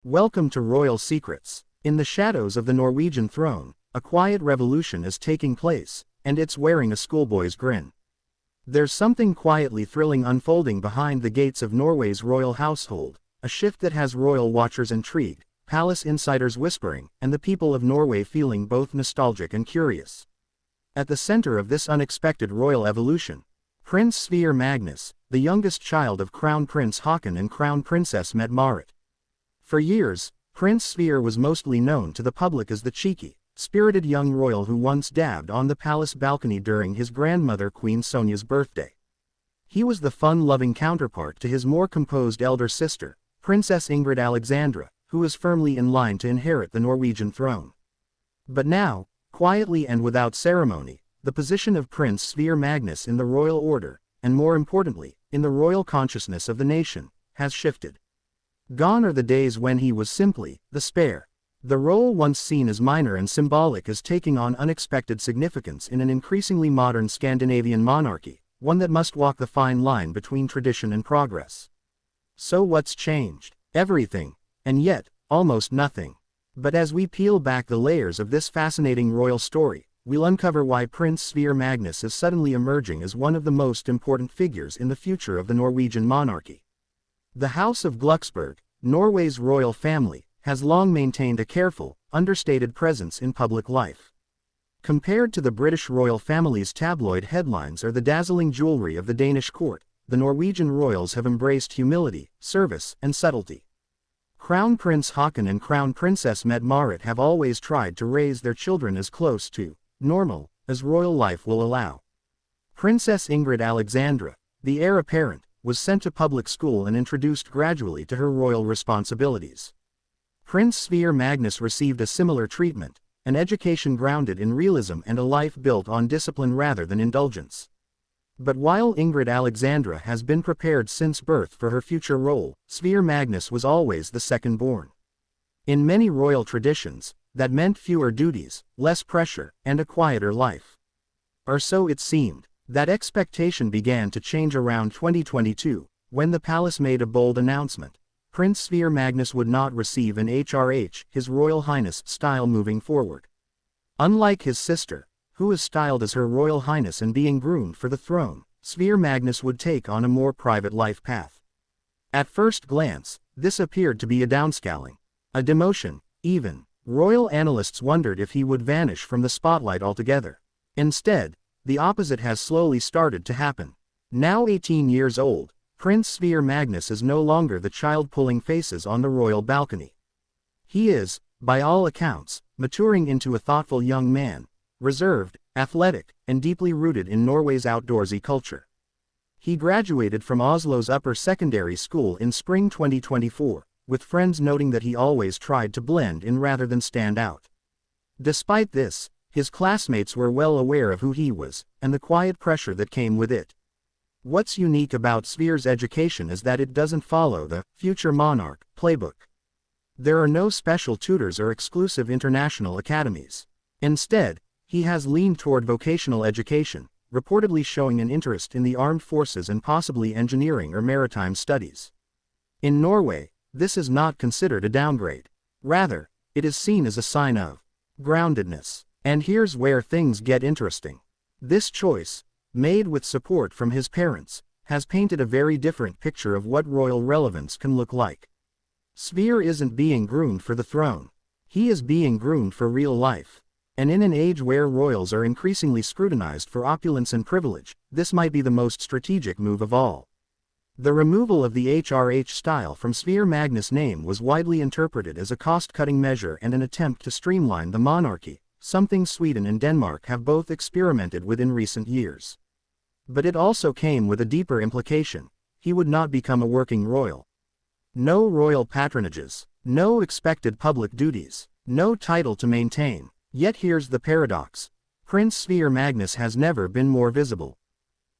Welcome to Royal Secrets. In the shadows of the Norwegian throne, a quiet revolution is taking place, and it's wearing a schoolboy's grin. There's something quietly thrilling unfolding behind the gates of Norway's royal household, a shift that has royal watchers intrigued, palace insiders whispering, and the people of Norway feeling both nostalgic and curious. At the center of this unexpected royal evolution, Prince Sverre Magnus, the youngest child of Crown Prince Haakon and Crown Princess Mette-Marit. For years, Prince Sverre was mostly known to the public as the cheeky, spirited young royal who once dabbed on the palace balcony during his grandmother Queen Sonia's birthday. He was the fun-loving counterpart to his more composed elder sister, Princess Ingrid Alexandra, who was firmly in line to inherit the Norwegian throne. But now, quietly and without ceremony, the position of Prince Sverre Magnus in the royal order, and more importantly, in the royal consciousness of the nation, has shifted. Gone are the days when he was simply the spare. The role once seen as minor and symbolic is taking on unexpected significance in an increasingly modern Scandinavian monarchy, one that must walk the fine line between tradition and progress. So what's changed? Everything, and yet, almost nothing. But as we peel back the layers of this fascinating royal story, we'll uncover why Prince Sverre Magnus is suddenly emerging as one of the most important figures in the future of the Norwegian monarchy. The House of Glucksberg, Norway's royal family, has long maintained a careful, understated presence in public life. Compared to the British royal family's tabloid headlines or the dazzling jewelry of the Danish court, the Norwegian royals have embraced humility, service, and subtlety. Crown Prince Haakon and Crown Princess Mette-Marit have always tried to raise their children as close to normal as royal life will allow. Princess Ingrid Alexandra, the heir apparent, was sent to public school and introduced gradually to her royal responsibilities. Prince Sverre Magnus received a similar treatment, an education grounded in realism and a life built on discipline rather than indulgence. But while Ingrid Alexandra has been prepared since birth for her future role, Sverre Magnus was always the second-born. In many royal traditions, that meant fewer duties, less pressure, and a quieter life. Or so it seemed. That expectation began to change around 2022, when the palace made a bold announcement. Prince Sverre Magnus would not receive an HRH, His Royal Highness, style moving forward. Unlike his sister, who is styled as Her Royal Highness and being groomed for the throne, Sverre Magnus would take on a more private life path. At first glance, this appeared to be a downscaling, a demotion, even. Royal analysts wondered if he would vanish from the spotlight altogether. Instead, the opposite has slowly started to happen. Now 18 years old, Prince Sverre Magnus is no longer the child pulling faces on the royal balcony. He is, by all accounts, maturing into a thoughtful young man, reserved, athletic, and deeply rooted in Norway's outdoorsy culture. He graduated from Oslo's upper secondary school in spring 2024, with friends noting that he always tried to blend in rather than stand out. Despite this, his classmates were well aware of who he was, and the quiet pressure that came with it. What's unique about Sverre's education is that it doesn't follow the future monarch playbook. There are no special tutors or exclusive international academies. Instead, he has leaned toward vocational education, reportedly showing an interest in the armed forces and possibly engineering or maritime studies. In Norway, this is not considered a downgrade. Rather, it is seen as a sign of groundedness. And here's where things get interesting. This choice, made with support from his parents, has painted a very different picture of what royal relevance can look like. Sverre isn't being groomed for the throne. He is being groomed for real life. And in an age where royals are increasingly scrutinized for opulence and privilege, this might be the most strategic move of all. The removal of the HRH style from Sverre Magnus' name was widely interpreted as a cost-cutting measure and an attempt to streamline the monarchy, something Sweden and Denmark have both experimented with in recent years. But it also came with a deeper implication. He would not become a working royal. No royal patronages, no expected public duties, no title to maintain. Yet here's the paradox. Prince Sverre Magnus has never been more visible.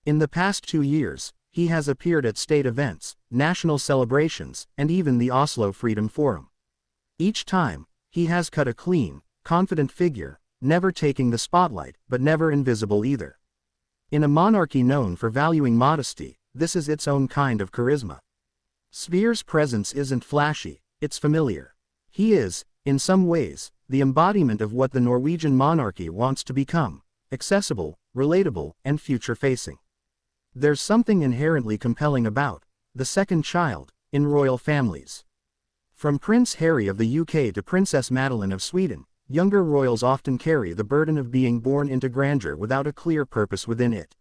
In the past 2 years, he has appeared at state events, national celebrations, and even the Oslo Freedom Forum. Each time, he has cut a clean, confident figure, never taking the spotlight, but never invisible either. In a monarchy known for valuing modesty, this is its own kind of charisma. Sverre's presence isn't flashy, it's familiar. He is, in some ways, the embodiment of what the Norwegian monarchy wants to become: accessible, relatable, and future-facing. There's something inherently compelling about the second child in royal families. From Prince Harry of the UK to Princess Madeleine of Sweden, younger royals often carry the burden of being born into grandeur without a clear purpose within it.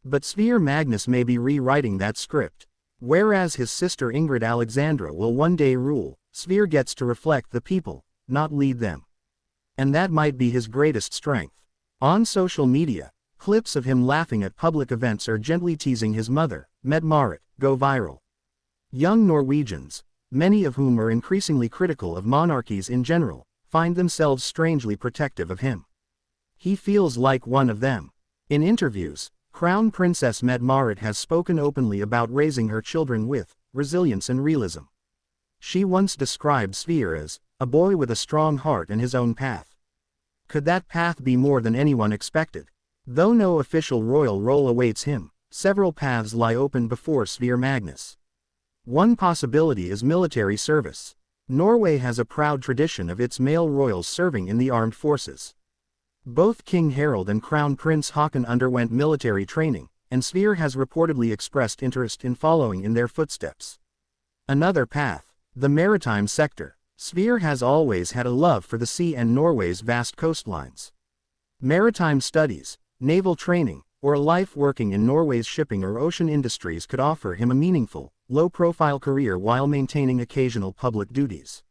But Sverre Magnus may be rewriting that script. Whereas his sister Ingrid Alexandra will one day rule, Sverre gets to reflect the people, not lead them. And that might be his greatest strength. On social media, clips of him laughing at public events or gently teasing his mother, Mette-Marit, go viral. Young Norwegians, many of whom are increasingly critical of monarchies in general, find themselves strangely protective of him. He feels like one of them. In interviews, Crown Princess Mette-Marit has spoken openly about raising her children with resilience and realism. She once described Sverre as a boy with a strong heart and his own path. Could that path be more than anyone expected? Though no official royal role awaits him, several paths lie open before Sverre Magnus. One possibility is military service. Norway has a proud tradition of its male royals serving in the armed forces. Both King Harald and Crown Prince Haakon underwent military training, and Sverre has reportedly expressed interest in following in their footsteps. Another path, the maritime sector. Sverre has always had a love for the sea and Norway's vast coastlines. Maritime studies, naval training, or a life working in Norway's shipping or ocean industries could offer him a meaningful, low-profile career while maintaining occasional public duties.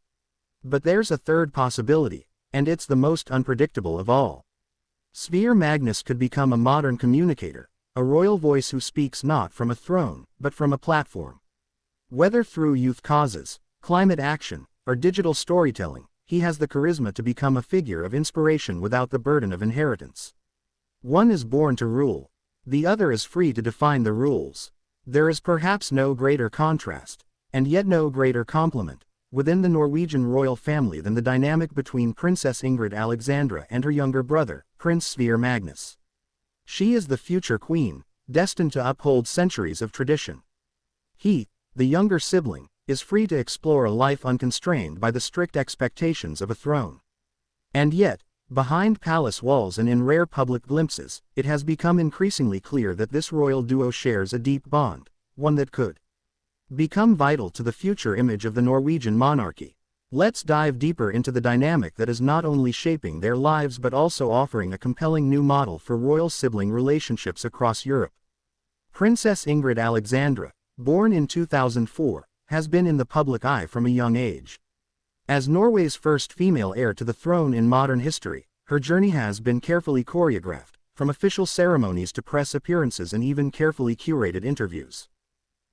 But there's a third possibility, and it's the most unpredictable of all. Sverre Magnus could become a modern communicator, a royal voice who speaks not from a throne, but from a platform. Whether through youth causes, climate action, or digital storytelling, he has the charisma to become a figure of inspiration without the burden of inheritance. One is born to rule. The other is free to define the rules. There is perhaps no greater contrast, and yet no greater complement, within the Norwegian royal family than the dynamic between Princess Ingrid Alexandra and her younger brother, Prince Sverre Magnus. She is the future queen, destined to uphold centuries of tradition. He, the younger sibling, is free to explore a life unconstrained by the strict expectations of a throne. And yet, behind palace walls and in rare public glimpses, it has become increasingly clear that this royal duo shares a deep bond, one that could become vital to the future image of the Norwegian monarchy. Let's dive deeper into the dynamic that is not only shaping their lives but also offering a compelling new model for royal sibling relationships across Europe. Princess Ingrid Alexandra, born in 2004, has been in the public eye from a young age. As Norway's first female heir to the throne in modern history, her journey has been carefully choreographed, from official ceremonies to press appearances and even carefully curated interviews.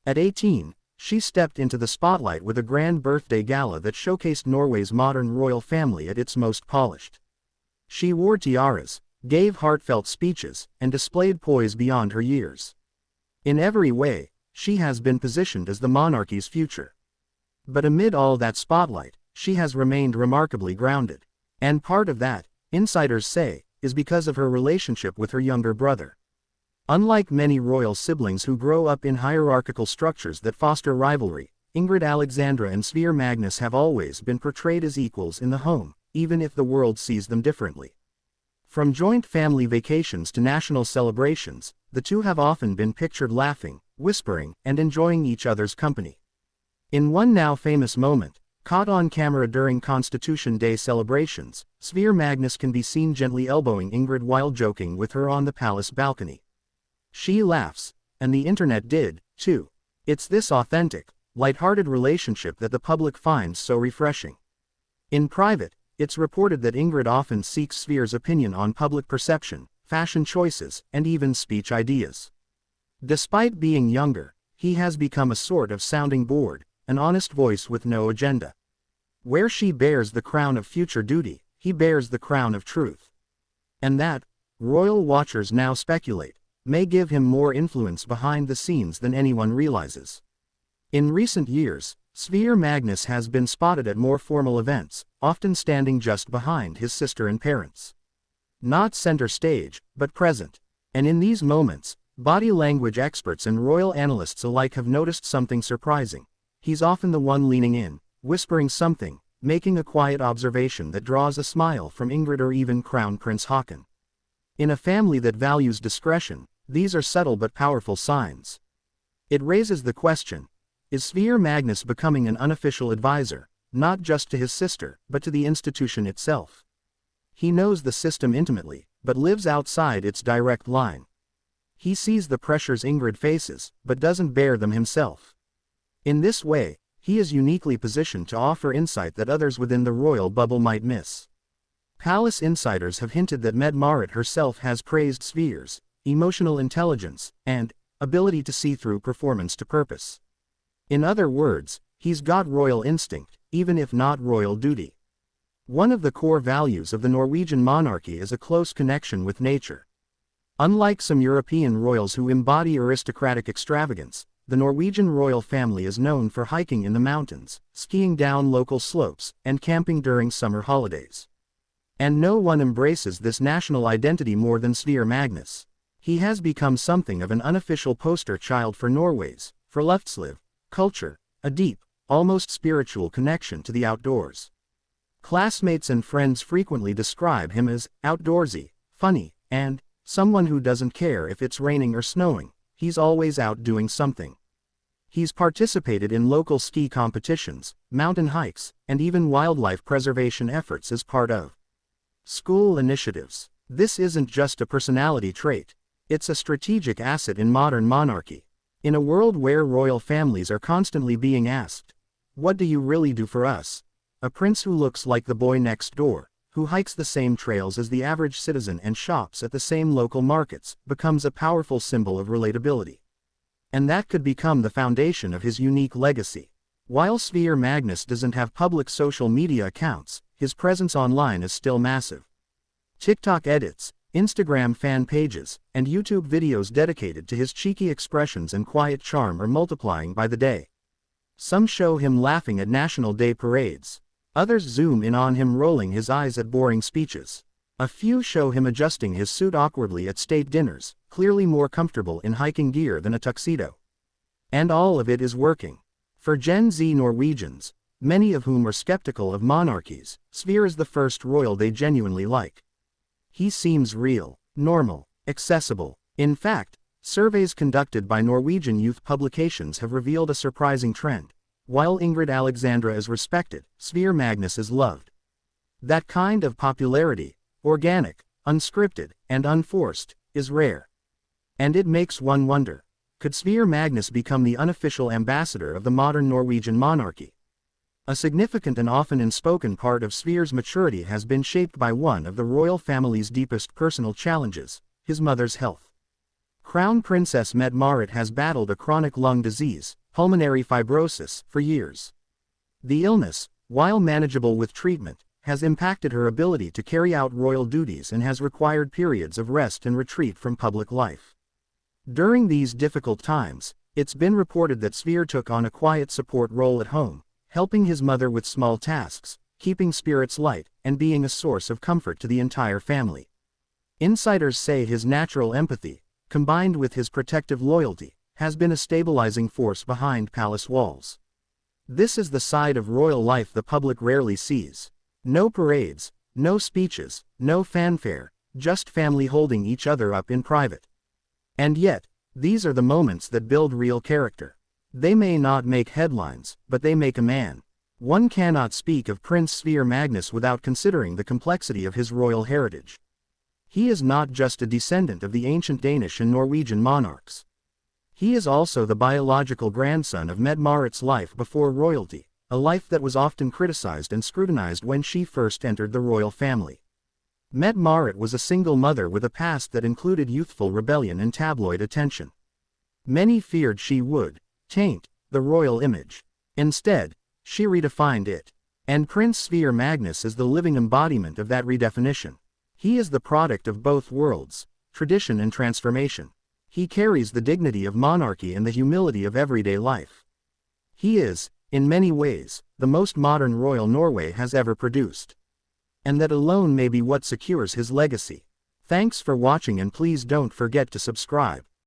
At 18, she stepped into the spotlight with a grand birthday gala that showcased Norway's modern royal family at its most polished. She wore tiaras, gave heartfelt speeches, and displayed poise beyond her years. In every way, she has been positioned as the monarchy's future. But amid all that spotlight, she has remained remarkably grounded. And part of that, insiders say, is because of her relationship with her younger brother. Unlike many royal siblings who grow up in hierarchical structures that foster rivalry, Ingrid Alexandra and Sverre Magnus have always been portrayed as equals in the home, even if the world sees them differently. From joint family vacations to national celebrations, the two have often been pictured laughing, whispering, and enjoying each other's company. In one now famous moment, caught on camera during Constitution Day celebrations, Sverre Magnus can be seen gently elbowing Ingrid while joking with her on the palace balcony. She laughs, and the internet did, too. It's this authentic, light-hearted relationship that the public finds so refreshing. In private, it's reported that Ingrid often seeks Sverre's opinion on public perception, fashion choices, and even speech ideas. Despite being younger, he has become a sort of sounding board, an honest voice with no agenda. Where she bears the crown of future duty, he bears the crown of truth. And that, royal watchers now speculate, may give him more influence behind the scenes than anyone realizes. In recent years, Sverre Magnus has been spotted at more formal events, often standing just behind his sister and parents. Not center stage, but present. And in these moments, body language experts and royal analysts alike have noticed something surprising. He's often the one leaning in, whispering something, making a quiet observation that draws a smile from Ingrid or even Crown Prince Haakon. In a family that values discretion, these are subtle but powerful signs. It raises the question, is Sverre Magnus becoming an unofficial advisor, not just to his sister, but to the institution itself? He knows the system intimately, but lives outside its direct line. He sees the pressures Ingrid faces, but doesn't bear them himself. In this way, he is uniquely positioned to offer insight that others within the royal bubble might miss. Palace insiders have hinted that Mette-Marit herself has praised Sverre's emotional intelligence and ability to see through performance to purpose. In other words, he's got royal instinct, even if not royal duty. One of the core values of the Norwegian monarchy is a close connection with nature. Unlike some European royals who embody aristocratic extravagance, the Norwegian royal family is known for hiking in the mountains, skiing down local slopes, and camping during summer holidays. And no one embraces this national identity more than Sverre Magnus. He has become something of an unofficial poster child for Norway's friluftsliv culture, a deep, almost spiritual connection to the outdoors. Classmates and friends frequently describe him as outdoorsy, funny, and someone who doesn't care if it's raining or snowing, he's always out doing something. He's participated in local ski competitions, mountain hikes, and even wildlife preservation efforts as part of school initiatives. This isn't just a personality trait, it's a strategic asset in modern monarchy. In a world where royal families are constantly being asked, "What do you really do for us?" a prince who looks like the boy next door, who hikes the same trails as the average citizen and shops at the same local markets, becomes a powerful symbol of relatability. And that could become the foundation of his unique legacy. While Sverre Magnus doesn't have public social media accounts, his presence online is still massive. TikTok edits, Instagram fan pages, and YouTube videos dedicated to his cheeky expressions and quiet charm are multiplying by the day. Some show him laughing at National Day parades. Others zoom in on him rolling his eyes at boring speeches. A few show him adjusting his suit awkwardly at state dinners, clearly more comfortable in hiking gear than a tuxedo. And all of it is working. For Gen Z Norwegians, many of whom are skeptical of monarchies, Sverre is the first royal they genuinely like. He seems real, normal, accessible. In fact, surveys conducted by Norwegian youth publications have revealed a surprising trend. While Ingrid Alexandra is respected, Sverre Magnus is loved. That kind of popularity, organic, unscripted, and unforced, is rare. And it makes one wonder, could Sverre Magnus become the unofficial ambassador of the modern Norwegian monarchy? A significant and often unspoken part of Sverre's maturity has been shaped by one of the royal family's deepest personal challenges, his mother's health. Crown Princess Mette-Marit has battled a chronic lung disease, pulmonary fibrosis, for years. The illness, while manageable with treatment, has impacted her ability to carry out royal duties and has required periods of rest and retreat from public life. During these difficult times, it's been reported that Sverre took on a quiet support role at home, helping his mother with small tasks, keeping spirits light, and being a source of comfort to the entire family. Insiders say his natural empathy, combined with his protective loyalty, has been a stabilizing force behind palace walls. This is the side of royal life the public rarely sees. No parades, no speeches, no fanfare, just family holding each other up in private. And yet, these are the moments that build real character. They may not make headlines, but they make a man. One cannot speak of Prince Sverre Magnus without considering the complexity of his royal heritage. He is not just a descendant of the ancient Danish and Norwegian monarchs. He is also the biological grandson of Mette-Marit's life before royalty, a life that was often criticized and scrutinized when she first entered the royal family. Mette-Marit was a single mother with a past that included youthful rebellion and tabloid attention. Many feared she would taint the royal image. Instead, she redefined it. And Prince Sverre Magnus is the living embodiment of that redefinition. He is the product of both worlds, tradition and transformation. He carries the dignity of monarchy and the humility of everyday life. He is, in many ways, the most modern royal Norway has ever produced. And that alone may be what secures his legacy. Thanks for watching and please don't forget to subscribe.